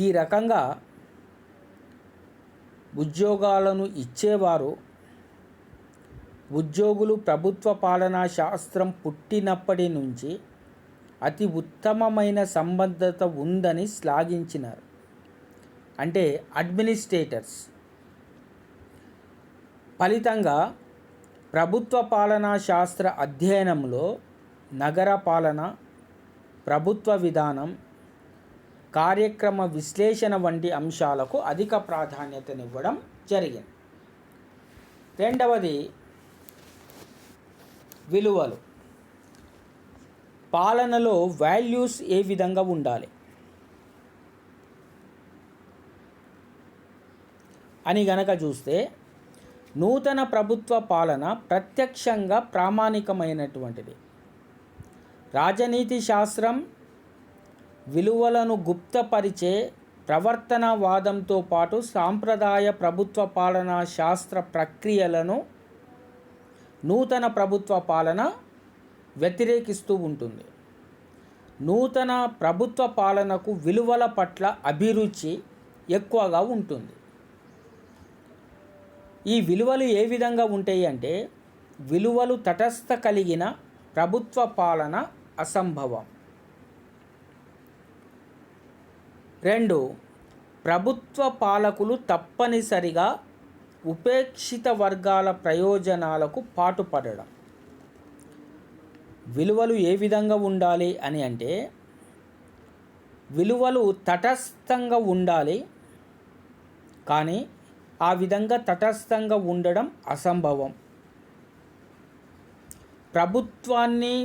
Speaker 1: ఈ రకంగా ఉద్యోగాలను ఇచ్చేవారు ఉద్యోగులు ప్రభుత్వ పాలనా శాస్త్రం పుట్టినప్పటి నుంచి అతి ఉత్తమమైన సంబద్ధత ఉందని శ్లాఘించినారు. అంటే అడ్మినిస్ట్రేటర్స్. ఫలితంగా ప్రభుత్వ పాలనా శాస్త్ర అధ్యయనంలో నగర పాలన, ప్రభుత్వ విధానం, కార్యక్రమ విశ్లేషణ వంటి అంశాలకు అధిక ప్రాధాన్యతనివ్వడం జరిగింది. రెండవది విలువలు. పాలనలో వాల్యూస్ ఏ విధంగా ఉండాలి అని గనక చూస్తే, నూతన ప్రభుత్వ పాలన ప్రత్యక్షంగా ప్రామాణికమైనటువంటిది. రాజనీతి శాస్త్రం విలువలను గుప్తపరిచే ప్రవర్తనవాదంతో పాటు సాంప్రదాయ ప్రభుత్వ పాలనా శాస్త్ర ప్రక్రియలను నూతన ప్రభుత్వ పాలన వ్యతిరేకిస్తూ ఉంటుంది. నూతన ప్రభుత్వ పాలనకు విలువల పట్ల అభిరుచి ఎక్కువగా ఉంటుంది. ఈ విలువలు ఏ విధంగా ఉంటాయి అంటే, విలువలు తటస్థ కలిగిన ప్రభుత్వ పాలన అసంభవం. 2, ప్రభుత్వ పాలకులు తప్పనిసరిగా ఉపేక్షిత వర్గాల ప్రయోజనాలకు పాటుపడడం. విలువలు ఏ విధంగా ఉండాలి అని అంటే, విలువలు తటస్థంగా ఉండాలి, కానీ ఆ విధంగా తటస్థంగా ఉండడం అసంభవం. ప్రభుత్వాన్ని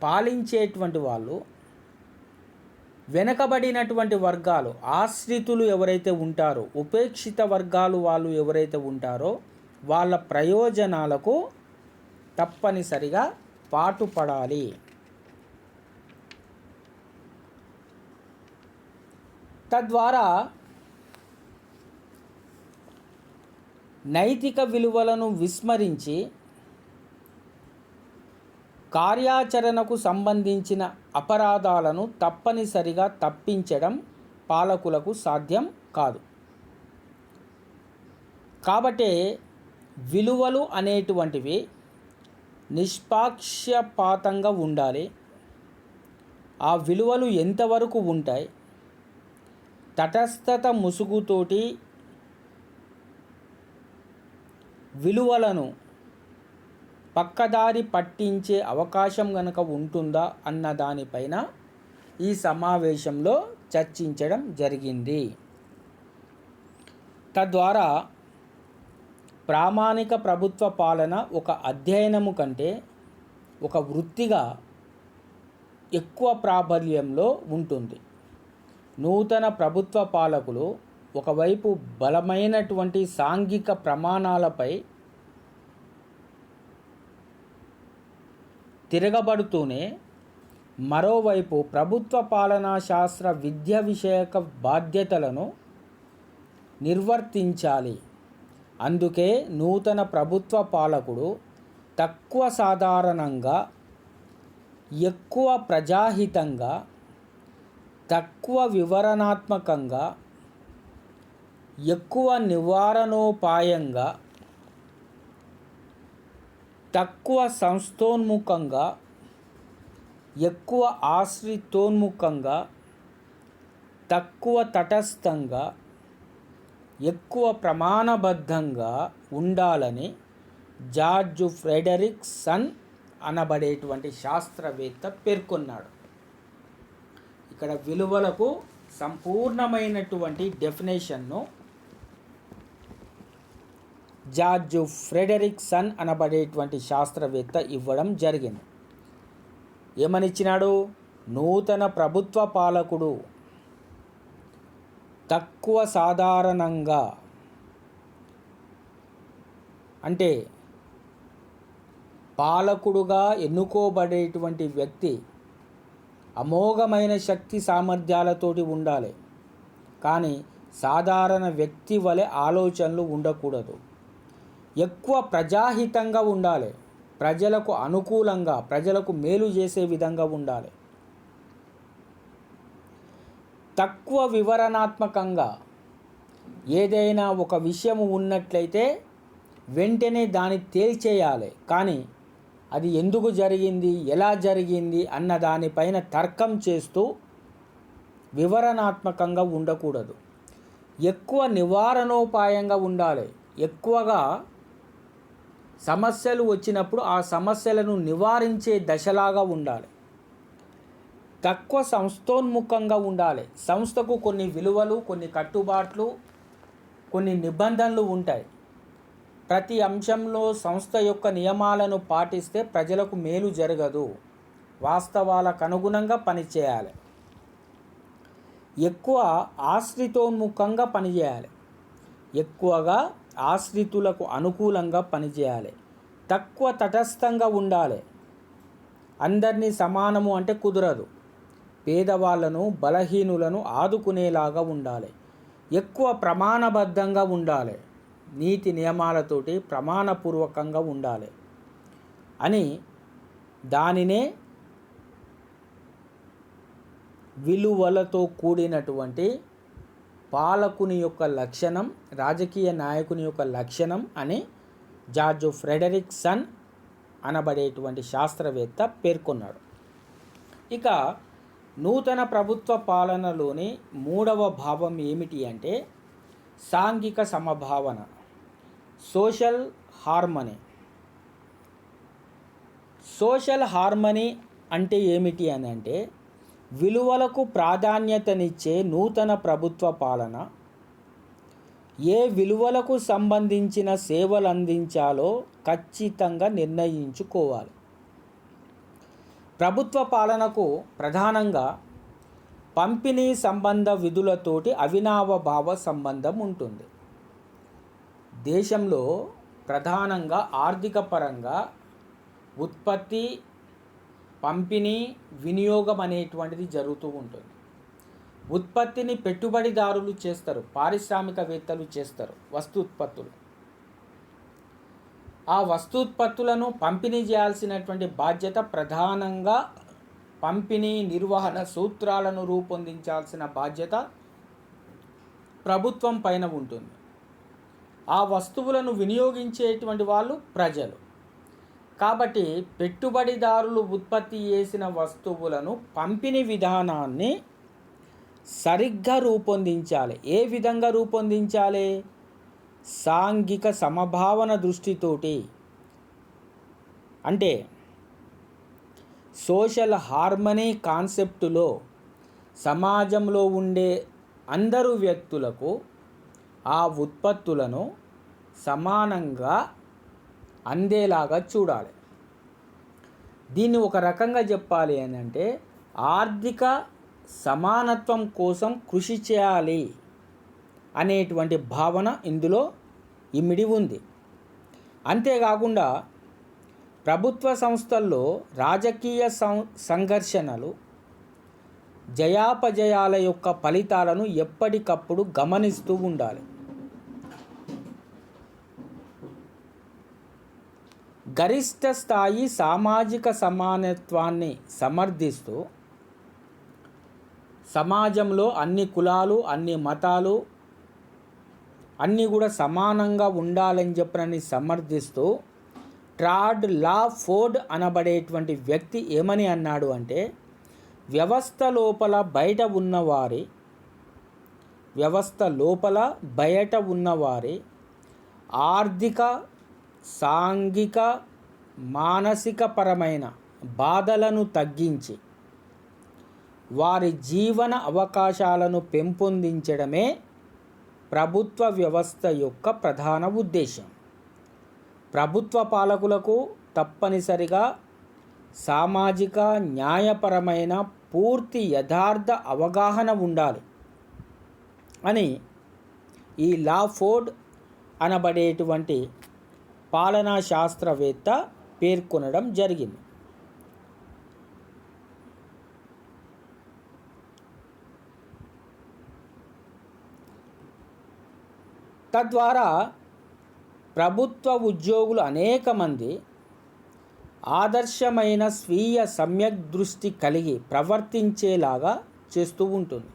Speaker 1: పాలించేటువంటి వాళ్ళు వెనకబడినటువంటి వర్గాలు, ఆశ్రితులు ఎవరైతే ఉంటారో, ఉపేక్షిత వర్గాలు వాళ్ళు ఎవరైతే ఉంటారో వాళ్ళ ప్రయోజనాలకు తప్పనిసరిగా పాటుపడాలి. తద్వారా నైతిక విలువలను విస్మరించి కార్యాచరణకు సంబంధించిన అపరాధాలను తప్పనిసరిగా తప్పించడం పాలకులకు సాధ్యం కాదు. కాబట్టి విలువలు అనేటువంటివి నిష్పాక్షపాతంగా ఉండాలి. ఆ విలువలు ఎంతవరకు ఉంటాయి? తటస్థత ముసుగుతోటి విలువలను పక్కదారి పట్టించే అవకాశం గనక ఉంటుందా అన్న దానిపైన ఈ సమావేశంలో చర్చించడం జరిగింది. తద్వారా ప్రామాణిక ప్రభుత్వ పాలన ఒక అధ్యయనము కంటే ఒక వృత్తిగా ఎక్కువ ప్రాబల్యంలో ఉంటుంది. నూతన ప్రభుత్వ పాలకులు ఒకవైపు బలమైనటువంటి సాంఘిక ప్రమాణాలపై తిరగబడుతూనే మరోవైపు ప్రభుత్వ పాలనా శాస్త్ర విద్య విషయక బాధ్యతలను నిర్వర్తించాలి. అందుకే నూతన ప్రభుత్వ పాలకుడు తక్కువ సాధారణంగా, ఎక్కువ ప్రజాహితంగా, తక్కువ వివరణాత్మకంగా, ఎక్కువ నివారణోపాయంగా, తక్కువ సంస్థోన్ముఖంగా, ఎక్కువ ఆశ్రితోన్ముఖంగా, తక్కువ తటస్థంగా, ఎక్కువ ప్రమాణబద్ధంగా ఉండాలని జార్జ్ ఫ్రెడరిక్సన్ అనబడేటువంటి శాస్త్రవేత్త పేర్కొన్నాడు. ఇక్కడ విలువలకు సంపూర్ణమైనటువంటి డెఫినేషన్ను జార్జ్ ఫ్రెడరిక్సన్ అనబడేటువంటి శాస్త్రవేత్త ఇవ్వడం జరిగింది. ఏమనిచ్చినాడు? నూతన ప్రభుత్వ పాలకుడు తక్కువ సాధారణంగా, అంటే పాలకుడుగా ఎన్నుకోబడేటువంటి వ్యక్తి అమోఘమైన శక్తి సామర్థ్యాలతోటి ఉండాలి, కానీ సాధారణ వ్యక్తి వలె ఆలోచనలు ఉండకూడదు. ఎక్కువ ప్రజాహితంగా ఉండాలి. ప్రజలకు అనుకూలంగా, ప్రజలకు మేలు చేసే విధంగా ఉండాలి. తక్కువ వివరణాత్మకంగా ఏదైనా ఒక విషయం ఉన్నట్లయితే వెంటనే దాన్ని తేల్చేయాలి. కానీ అది ఎందుకు జరిగింది, ఎలా జరిగింది అన్న దానిపైన తర్కం చేస్తూ వివరణాత్మకంగా ఉండకూడదు. ఎక్కువ నివారణోపాయంగా ఉండాలి. ఎక్కువగా సమస్యలు వచ్చినప్పుడు ఆ సమస్యలను నివారించే దశలాగా ఉండాలి. తక్కువ సంస్థోన్ముఖంగా ఉండాలి. సంస్థకు కొన్ని విలువలు, కొన్ని కట్టుబాట్లు, కొన్ని నిబంధనలు ఉంటాయి. ప్రతి అంశంలో సంస్థ యొక్క నియమాలను పాటిస్తే ప్రజలకు మేలు జరగదు. వాస్తవాలకు అనుగుణంగా పనిచేయాలి. ఎక్కువ ఆశ్రితోన్ముఖంగా పనిచేయాలి. ఎక్కువగా ఆశ్రితులకు అనుకూలంగా పనిచేయాలి. తక్కువ తటస్థంగా ఉండాలి. అందరినీ సమానము అంటే కుదరదు. పేదవాళ్ళను, బలహీనులను ఆదుకునేలాగా ఉండాలి. ఎక్కువ ప్రమాణబద్ధంగా ఉండాలి. నీతి నియమాలతోటి ప్రమాణపూర్వకంగా ఉండాలి అని దానినే విలువలతో కూడినటువంటి పాలకుని యొక్క లక్షణం, రాజకీయ నాయకుని యొక్క లక్షణం అని జార్జ్ ఫ్రెడరిక్సన్ అనబడేటువంటి శాస్త్రవేత్త పేర్కొన్నాడు. ఇక నూతన ప్రభుత్వ పాలనలోని 3వ భావం ఏమిటి అంటే సాంఘిక సమభావన, సోషల్ హార్మనీ. సోషల్ హార్మనీ అంటే ఏమిటి అని అంటే విలువలకు ప్రాధాన్యతనిచ్చే నూతన ప్రభుత్వ పాలన ఏ విలువలకు సంబంధించిన సేవలు అందించాలో ఖచ్చితంగా నిర్ణయించుకోవాలి. ప్రభుత్వ పాలనకు ప్రధానంగా పంపిణీ సంబంధ విధులతోటి అవినావభావ సంబంధం ఉంటుంది. దేశంలో ప్రధానంగా ఆర్థిక పరంగా ఉత్పత్తి, పంపిణీ, వినియోగం అనేటువంటిది జరుగుతూ ఉంటుంది. ఉత్పత్తిని పెట్టుబడిదారులు చేస్తారు, పారిశ్రామికవేత్తలు చేస్తారు. వస్తూత్పత్తులు, ఆ వస్తూత్పత్తులను పంపిణీ చేయాల్సినటువంటి బాధ్యత ప్రధానంగా పంపిణీ నిర్వహణ సూత్రాలను రూపొందించాల్సిన బాధ్యత ప్రభుత్వం పైన ఉంటుంది. ఆ వస్తువులను వినియోగించేటువంటి వాళ్ళు ప్రజలు. కాబట్టి పెట్టుబడిదారులు ఉత్పత్తి చేసిన వస్తువులను పంపిణీ విధానాన్ని సరిగ్గా రూపొందించాలి. ఏ విధంగా రూపొందించాలి? సాంఘిక సమభావన దృష్టితోటి, అంటే సోషల్ హార్మనీ కాన్సెప్టులో సమాజంలో ఉండే అందరు వ్యక్తులకు ఆ ఉత్పత్తులను సమానంగా అందేలాగా చూడాలి. దీన్ని ఒక రకంగా చెప్పాలి అని అంటే ఆర్థిక సమానత్వం కోసం కృషి చేయాలి అనేటువంటి భావన ఇందులో ఇమిడి ఉంది. అంతేకాకుండా ప్రభుత్వ సంస్థల్లో రాజకీయ సంఘర్షణలు, జయాపజయాల యొక్క ఫలితాలను ఎప్పటికప్పుడు గమనిస్తూ ఉండాలి. గరిష్ట స్థాయి సామాజిక సమానత్వాన్ని సమర్థిస్తూ సమాజంలో అన్ని కులాలు, అన్ని మతాలు అన్నీ కూడా సమానంగా ఉండాలని చెప్పని సమర్థిస్తూ ట్రాడ్ లా ఫోర్డ్ అనబడేటువంటి వ్యక్తి ఏమని అన్నాడు అంటే వ్యవస్థ లోపల బయట ఉన్నవారి ఆర్థిక, సాంఘిక, మానసిక పరమైన బాధలను తగ్గించి వారి జీవన అవకాశాలను పెంపొందించడమే ప్రభుత్వ వ్యవస్థ యొక్క ప్రధాన ఉద్దేశం. ప్రభుత్వ పాలకులకు తప్పనిసరిగా సామాజిక, న్యాయపరమైన పూర్తి యథార్థ అవగాహన ఉండాలి అని ఈ లా ఫోర్డ్ అనబడేటువంటి పాలనా శాస్త్రవేత్త పేర్కొనడం జరిగింది. తద్వారా ప్రభుత్వ ఉద్యోగులు అనేక మంది ఆదర్శమైన స్వీయ సమ్యక్ దృష్టి కలిగి ప్రవర్తించేలాగా చేస్తూ ఉంటుంది.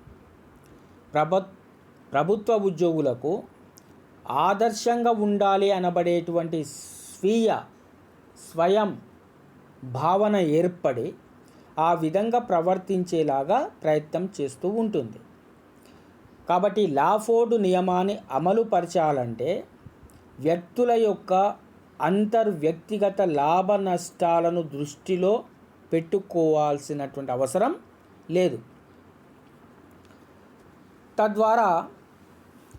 Speaker 1: ప్రభుత్వ ఉద్యోగులకు ఆదర్శంగా ఉండాలి అనబడేటువంటి స్వయం భావన ఏర్పడి ఆ విధంగా ప్రవర్తించేలాగా ప్రయత్నం చేస్తూ ఉంటుంది. కాబట్టి లాఫోర్డ్ నియమాన్ని అమలుపరచాలంటే వ్యక్తుల యొక్క అంతర్వ్యక్తిగత లాభ నష్టాలను దృష్టిలో పెట్టుకోవాల్సినటువంటి అవసరం లేదు. తద్వారా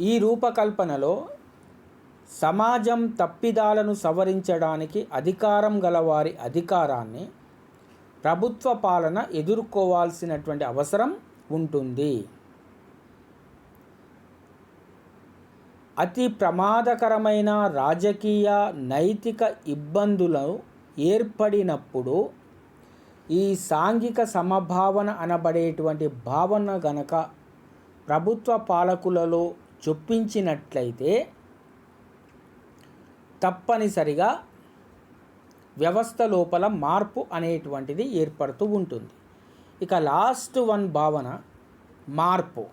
Speaker 1: ఈ రూపకల్పనలో సమాజం తప్పిదాలను సవరించడానికి అధికారం గలవారి అధికారాన్ని ప్రభుత్వ పాలన ఎదుర్కోవాల్సినటువంటి అవసరం ఉంటుంది. అతి ప్రమాదకరమైన రాజకీయ నైతిక ఇబ్బందులు ఏర్పడినప్పుడు ఈ సాంఘిక సమభావన అనబడేటువంటి భావన గనక ప్రభుత్వ పాలకులలో చొప్పించినట్లయితే తప్పనిసరిగా వ్యవస్థ లోపల మార్పు అనేటువంటిది ఏర్పడుతూ ఉంటుంది. ఇక లాస్ట్ వన్ భావన మార్పు,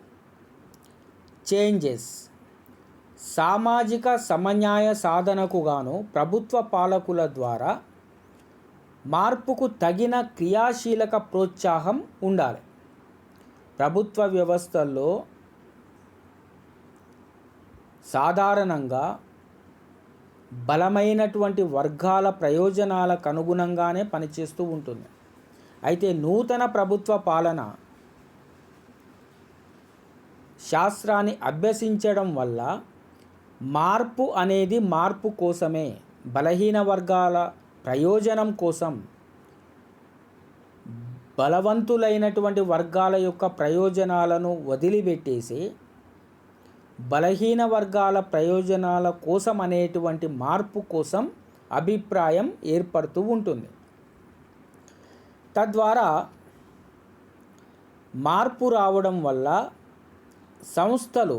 Speaker 1: చేంజెస్. సామాజిక సమన్యాయ సాధనకు గాను ప్రభుత్వ పాలకుల ద్వారా మార్పుకు తగిన క్రియాశీలక ప్రోత్సాహం ఉండాలి. ప్రభుత్వ వ్యవస్థల్లో సాధారణంగా బలమైనటువంటి వర్గాల ప్రయోజనాలకు అనుగుణంగానే పనిచేస్తూ ఉంటుంది. అయితే నూతన ప్రభుత్వ పాలన శాస్త్రాన్ని అభ్యసించడం వల్ల మార్పు అనేది మార్పు కోసమే, బలహీన వర్గాల ప్రయోజనం కోసం, బలవంతులైనటువంటి వర్గాల యొక్క ప్రయోజనాలను వదిలిపెట్టేసి బలహీన వర్గాల ప్రయోజనాల కోసం అనేటువంటి మార్పు కోసం అభిప్రాయం ఏర్పడుతూ ఉంటుంది. తద్వారా మార్పు రావడం వల్ల సంస్థలు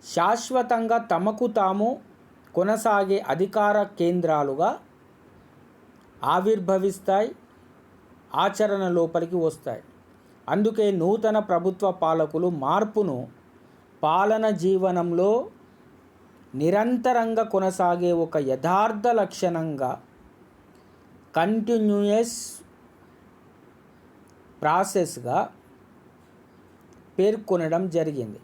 Speaker 1: శాశ్వతంగా తమకు తాము కొనసాగే అధికార కేంద్రాలుగా ఆవిర్భవిస్తాయి, ఆచరణ లోపలికి వస్తాయి. అందుకే నూతన ప్రభుత్వ పాలకులు మార్పును పాలన జీవనంలో నిరంతరంగా కొనసాగే ఒక యథార్థ లక్షణంగా, కంటిన్యూయస్ ప్రాసెస్గా పేర్కొనడం జరిగింది.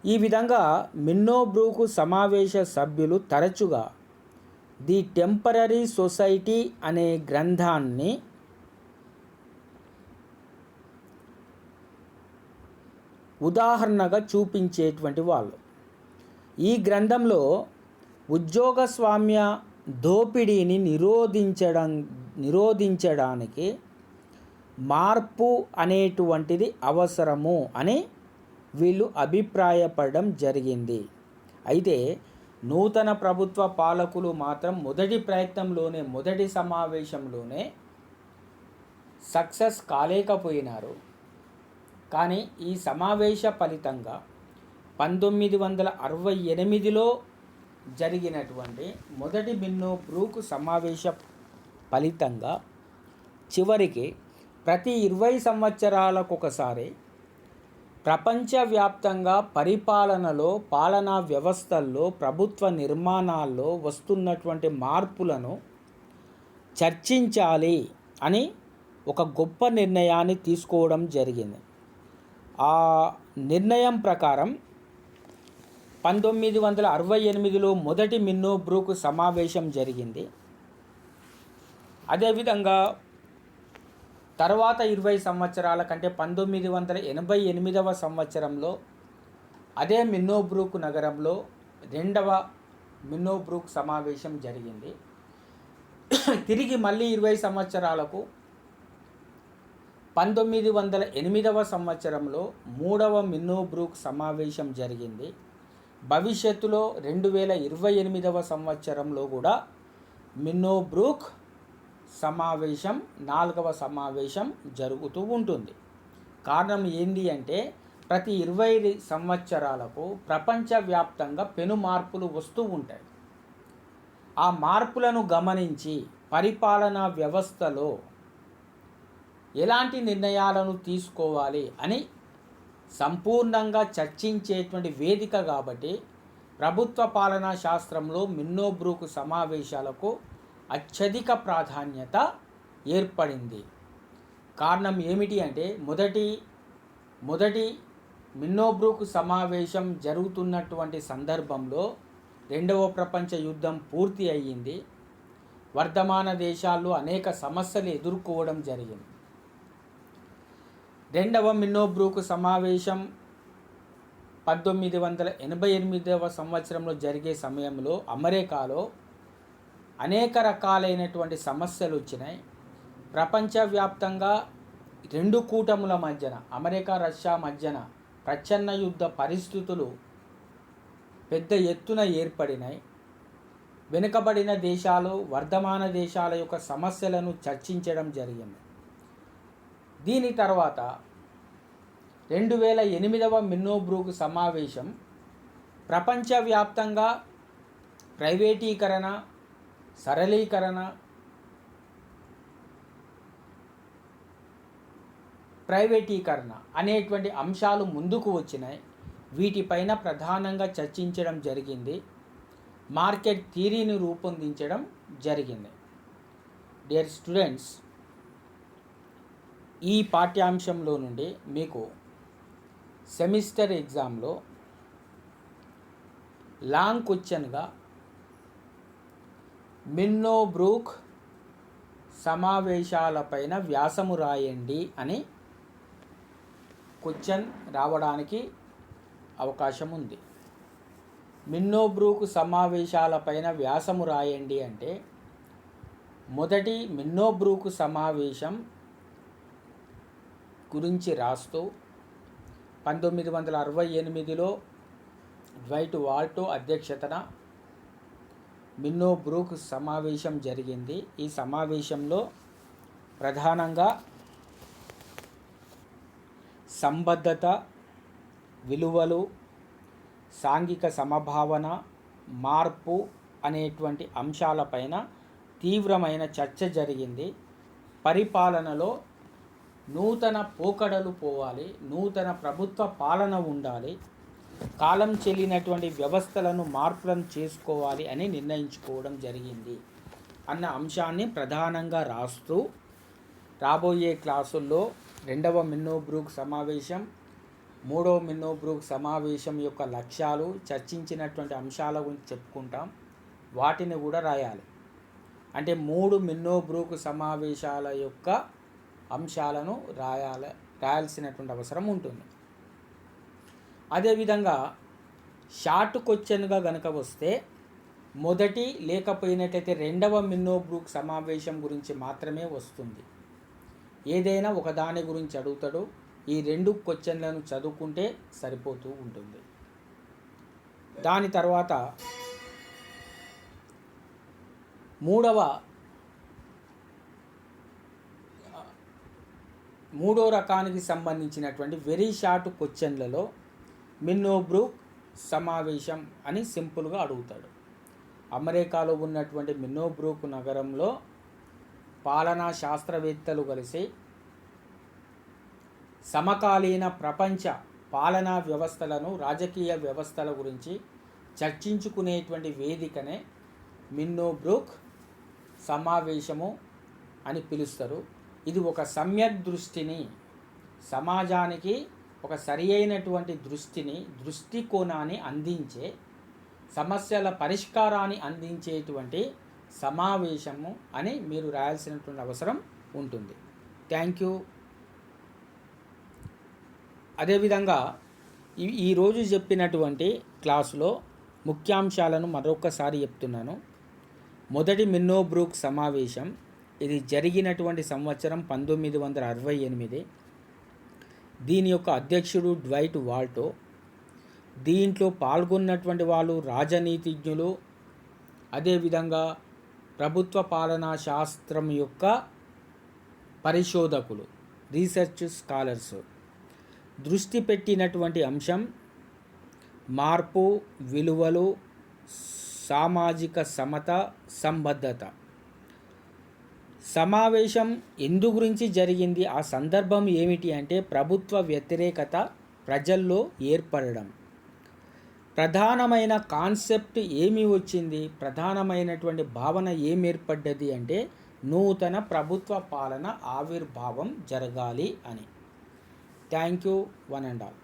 Speaker 1: ఈ విధంగా మిన్నోబ్రూక్ సమావేశ సభ్యులు తరచుగా ది టెంపరరీ సొసైటీ అనే గ్రంథాన్ని ఉదాహరణగా చూపించేటువంటి వాళ్ళు. ఈ గ్రంథంలో ఉద్యోగస్వామ్య దోపిడీని నిరోధించడానికి మార్పు అనేటువంటిది అవసరము అని వీళ్ళు అభిప్రాయపడడం జరిగింది. అయితే నూతన ప్రభుత్వ పాలకులు మాత్రం మొదటి ప్రయత్నంలోనే, మొదటి సమావేశంలోనే సక్సెస్ కాలేకపోయినారు. కానీ ఈ సమావేశ ఫలితంగా 1968లో జరిగినటువంటి మొదటి మిన్నోబ్రూక్ సమావేశ ఫలితంగా చివరికి ప్రతి 20 సంవత్సరాలకు ఒకసారి ప్రపంచవ్యాప్తంగా పరిపాలనలో, పాలనా వ్యవస్థల్లో, ప్రభుత్వ నిర్మాణాల్లో వస్తున్నటువంటి మార్పులను చర్చించాలి అని ఒక గొప్ప నిర్ణయాన్ని తీసుకోవడం జరిగింది. ఆ నిర్ణయం ప్రకారం 1968లో మొదటి మిన్నోబ్రూక్ సమావేశం జరిగింది. అదేవిధంగా తర్వాత 20 సంవత్సరాల కంటే 1988వ సంవత్సరంలో అదే మిన్నోబ్రూక్ నగరంలో రెండవ మిన్నోబ్రూక్ సమావేశం జరిగింది. తిరిగి మళ్ళీ 20 సంవత్సరాలకు 1908వ సంవత్సరంలో మూడవ మిన్నోబ్రూక్ సమావేశం జరిగింది. భవిష్యత్తులో 2028వ సంవత్సరంలో కూడా మిన్నోబ్రూక్ సమావేశం, 4వ సమావేశం జరుగుతూ ఉంటుంది. కారణం ఏంటి అంటే ప్రతి 20 సంవత్సరాలకు ప్రపంచవ్యాప్తంగా పెను మార్పులు వస్తూ ఉంటాయి. ఆ మార్పులను గమనించి పరిపాలనా వ్యవస్థలో ఎలాంటి నిర్ణయాలను తీసుకోవాలి అని సంపూర్ణంగా చర్చించేటువంటి వేదిక కాబట్టి ప్రభుత్వ పాలనా శాస్త్రంలో మిన్నోబ్రూక్ సమావేశాలకు అత్యధిక ప్రాధాన్యత ఏర్పడింది. కారణం ఏమిటి అంటే మొదటి మిన్నోబ్రూక్ సమావేశం జరుగుతున్నటువంటి సందర్భంలో రెండవ ప్రపంచ యుద్ధం పూర్తి అయ్యింది. వర్ధమాన దేశాల్లో అనేక సమస్యలు ఎదుర్కోవడం జరిగింది. రెండవ మిన్నోబ్రూక్ సమావేశం 1988 సంవత్సరంలో జరిగే సమయంలో అమెరికాలో అనేక రకాలైనటువంటి సమస్యలు వచ్చినాయి. ప్రపంచవ్యాప్తంగా రెండు కూటముల మధ్యన, అమెరికా రష్యా మధ్యన ప్రచ్ఛన్న యుద్ధ పరిస్థితులు పెద్ద ఎత్తున ఏర్పడినాయి. వెనుకబడిన దేశాలు, వర్ధమాన దేశాల యొక్క సమస్యలను చర్చించడం జరిగింది. దీని తర్వాత 2008 మిన్నోబ్రూక్ సమావేశం ప్రపంచవ్యాప్తంగా ప్రైవేటీకరణ, సరళీకరణ, అనేటువంటి అంశాలు ముందుకు వచ్చినాయి. వీటిపైన ప్రధానంగా చర్చించడం జరిగింది. మార్కెట్ థియరీని రూపొందించడం జరిగింది. డియర్ స్టూడెంట్స్, ఈ పాఠ్యాంశంలో నుండి మీకు సెమిస్టర్ ఎగ్జామ్లో లాంగ్ క్వశ్చన్గా మిన్నోబ్రూక్ సమావేశాలపైన వ్యాసము రాయండి అని క్వశ్చన్ రావడానికి అవకాశం ఉంది. మిన్నోబ్రూక్ సమావేశాలపైన వ్యాసము రాయండి అంటే మొదటి మిన్నోబ్రూక్ సమావేశం గురించి రాస్తూ 1968లో డ్వైట్ వాల్టో అధ్యక్షతన మిన్నోబ్రూక్ సమావేశం జరిగింది. ఈ సమావేశంలో ప్రధానంగా సంబద్ధత, విలువలు, సాంఘిక సమభావన, మార్పు అనేటువంటి అంశాలపైన తీవ్రమైన చర్చ జరిగింది. పరిపాలనలో నూతన పోకడలు పోవాలి, నూతన ప్రభుత్వ పాలన ఉండాలి, కాలం చెల్లినటువంటి వ్యవస్థలను మార్పులను చేసుకోవాలి అని నిర్ణయించుకోవడం జరిగింది అన్న అంశాన్ని ప్రధానంగా రాస్తూ రాబోయే క్లాసుల్లో రెండవ మిన్నోబ్రూక్ సమావేశం, మూడవ మిన్నోబ్రూక్ సమావేశం యొక్క లక్ష్యాలు, చర్చించినటువంటి అంశాల గురించి చెప్పుకుంటాం. వాటిని కూడా రాయాలి. అంటే 3 మిన్నోబ్రూక్ సమావేశాల యొక్క అంశాలను రాయాల్సినటువంటి అవసరం ఉంటుంది. అదేవిధంగా షార్ట్ క్వశ్చన్గా కనుక వస్తే మొదటి లేకపోయినట్లయితే రెండవ మిన్నోబ్రూక్ సమావేశం గురించి మాత్రమే వస్తుంది. ఏదైనా ఒకదాని గురించి అడుగుతాడు. ఈ 2 క్వశ్చన్లను చదువుకుంటే సరిపోతూ ఉంటుంది. దాని తర్వాత మూడో రకానికి సంబంధించినటువంటి వెరీ షార్ట్ క్వశ్చన్లలో మిన్నోబ్రూక్ సమావేశం అని సింపుల్గా అడుగుతాడు. అమెరికాలో ఉన్నటువంటి మిన్నోబ్రూక్ నగరంలో పాలనా శాస్త్రవేత్తలు కలిసి సమకాలీన ప్రపంచ పాలనా వ్యవస్థలను, రాజకీయ వ్యవస్థల గురించి చర్చించుకునేటువంటి వేదికనే మిన్నోబ్రూక్ సమావేశము అని పిలుస్తారు. ఇది ఒక సమ్యక్ దృష్టిని, సమాజానికి ఒక సరి అయినటువంటి దృష్టికోణాన్ని అందించే, సమస్యల పరిష్కారాన్ని అందించేటువంటి సమావేశము అని మీరు రాయాల్సినటువంటి అవసరం ఉంటుంది. Thank you. అదేవిధంగా ఈరోజు చెప్పినటువంటి క్లాసులో ముఖ్యాంశాలను మరొకసారి చెప్తున్నాను. మొదటి మిన్నోబ్రూక్ సమావేశం ఇది జరిగినటువంటి సంవత్సరం 1968. దీని యొక్క అధ్యక్షుడు డ్వైట్ వాల్టో. దీంట్లో పాల్గొన్నటువంటి వాళ్ళు రాజనీతిజ్ఞులు, అదేవిధంగా ప్రభుత్వ పాలనా శాస్త్రం యొక్క పరిశోధకులు, రీసెర్చ్ స్కాలర్స్. దృష్టి పెట్టినటువంటి అంశం మార్పు, విలువలు, సామాజిక సమత, సంబద్ధత. సమావేశం ఎందు గురించి జరిగింది, ఆ సందర్భం ఏమిటి అంటే ప్రభుత్వ వ్యతిరేకత ప్రజల్లో ఏర్పడడం. ప్రధానమైన కాన్సెప్ట్ ఏమి వచ్చింది, ప్రధానమైనటువంటి భావన ఏమి ఏర్పడ్డది అంటే నూతన ప్రభుత్వ పాలన ఆవిర్భావం జరగాలి అని. Thank you one and all.